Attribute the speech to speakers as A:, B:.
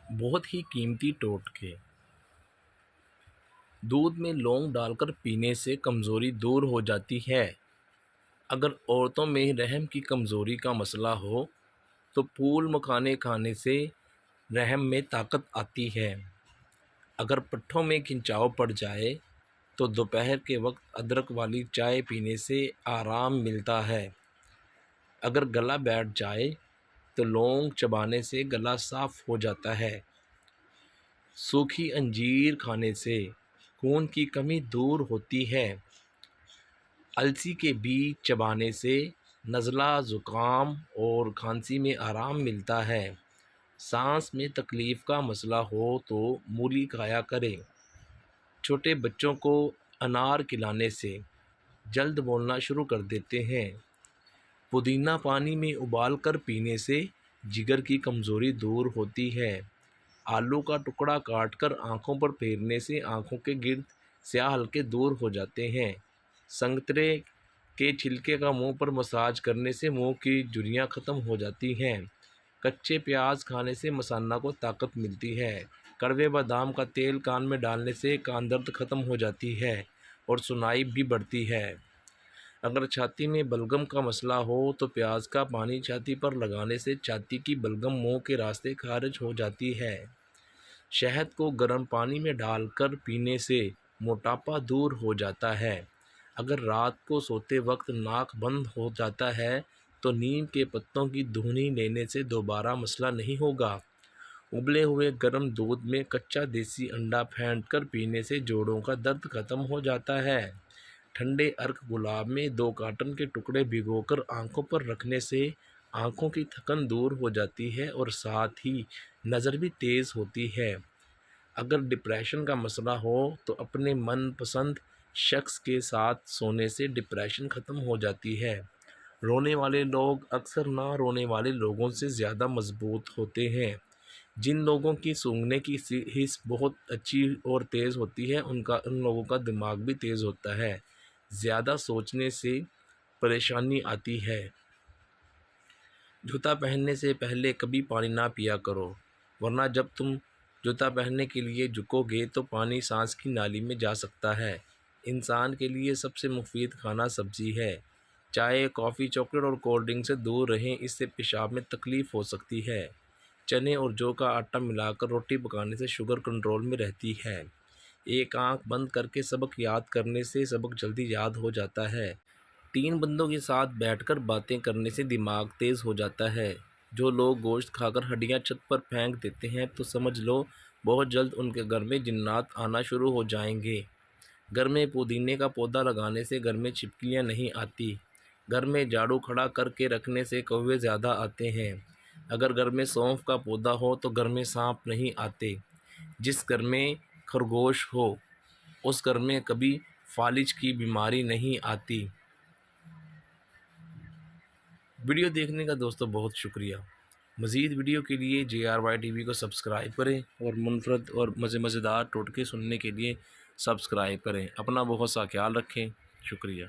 A: بہت ہی قیمتی ٹوٹکے۔ دودھ میں لونگ ڈال کر پینے سے کمزوری دور ہو جاتی ہے۔ اگر عورتوں میں رحم کی کمزوری کا مسئلہ ہو تو پھول مکھانے کھانے سے رحم میں طاقت آتی ہے۔ اگر پٹھوں میں کھنچاؤ پڑ جائے تو دوپہر کے وقت ادرک والی چائے پینے سے آرام ملتا ہے۔ اگر گلا بیٹھ جائے تو لونگ چبانے سے گلا صاف ہو جاتا ہے۔ سوکھی انجیر کھانے سے خون کی کمی دور ہوتی ہے۔ السی کے بیج چبانے سے نزلہ، زکام اور کھانسی میں آرام ملتا ہے۔ سانس میں تکلیف کا مسئلہ ہو تو مولی کھایا کریں۔ چھوٹے بچوں کو انار کھلانے سے جلد بولنا شروع کر دیتے ہیں۔ پودینہ پانی میں ابال کر پینے سے جگر کی کمزوری دور ہوتی ہے۔ آلو کا ٹکڑا کاٹ کر آنکھوں پر پھیرنے سے آنکھوں کے گرد سیاہ حلقے دور ہو جاتے ہیں۔ سنترے کے چھلکے کا منہ پر مساج کرنے سے منہ کی جھریاں ختم ہو جاتی ہیں۔ کچے پیاز کھانے سے مثانہ کو طاقت ملتی ہے۔ کڑوے بادام کا تیل کان میں ڈالنے سے کان درد ختم ہو جاتی ہے اور سنائی بھی بڑھتی ہے۔ اگر چھاتی میں بلغم کا مسئلہ ہو تو پیاز کا پانی چھاتی پر لگانے سے چھاتی کی بلغم منہ کے راستے خارج ہو جاتی ہے۔ شہد کو گرم پانی میں ڈال کر پینے سے موٹاپا دور ہو جاتا ہے۔ اگر رات کو سوتے وقت ناک بند ہو جاتا ہے تو نیم کے پتوں کی دھونی لینے سے دوبارہ مسئلہ نہیں ہوگا۔ ابلے ہوئے گرم دودھ میں کچا دیسی انڈا پھینٹ کر پینے سے جوڑوں کا درد ختم ہو جاتا ہے۔ ٹھنڈے ارک گلاب میں 2 کاٹن کے ٹکڑے بھگو کر آنکھوں پر رکھنے سے آنکھوں کی تھکن دور ہو جاتی ہے اور ساتھ ہی نظر بھی تیز ہوتی ہے۔ اگر ڈپریشن کا مسئلہ ہو تو اپنے من پسند شخص کے ساتھ سونے سے ڈپریشن ختم ہو جاتی ہے۔ رونے والے لوگ اکثر نہ رونے والے لوگوں سے زیادہ مضبوط ہوتے ہیں۔ جن لوگوں کی سونگھنے کی حس بہت اچھی اور تیز ہوتی ہے ان لوگوں کا دماغ بھی تیز ہوتا ہے۔ زیادہ سوچنے سے پریشانی آتی ہے۔ جوتا پہننے سے پہلے کبھی پانی نہ پیا کرو، ورنہ جب تم جوتا پہننے کے لیے جھکو گے تو پانی سانس کی نالی میں جا سکتا ہے۔ انسان کے لیے سب سے مفید کھانا سبزی ہے۔ چائے، کافی، چاکلیٹ اور کولڈ ڈرنک سے دور رہیں، اس سے پیشاب میں تکلیف ہو سکتی ہے۔ چنے اور جو کا آٹا ملا کر روٹی پکانے سے شوگر کنٹرول میں رہتی ہے۔ ایک آنکھ بند کر کے سبق یاد کرنے سے سبق جلدی یاد ہو جاتا ہے۔ 3 بندوں کے ساتھ بیٹھ کر باتیں کرنے سے دماغ تیز ہو جاتا ہے۔ جو لوگ گوشت کھا کر ہڈیاں چھت پر پھینک دیتے ہیں تو سمجھ لو بہت جلد ان کے گھر میں جنات آنا شروع ہو جائیں گے۔ گھر میں پودینے کا پودا لگانے سے گھر میں چھپکلیاں نہیں آتی۔ گھر میں جھاڑو کھڑا کر کے رکھنے سے کوے زیادہ آتے ہیں۔ اگر گھر میں سونف کا پودا ہو تو گھر میں سانپ نہیں آتے۔ جس گھر میں خرگوش ہو اس گھر میں کبھی فالج کی بیماری نہیں آتی۔ ویڈیو دیکھنے کا دوستو بہت شکریہ۔ مزید ویڈیو کے لیے JRY TV کو سبسکرائب کریں اور منفرد اور مزیدار ٹوٹکے سننے کے لیے سبسکرائب کریں۔ اپنا بہت سا خیال رکھیں۔ شکریہ۔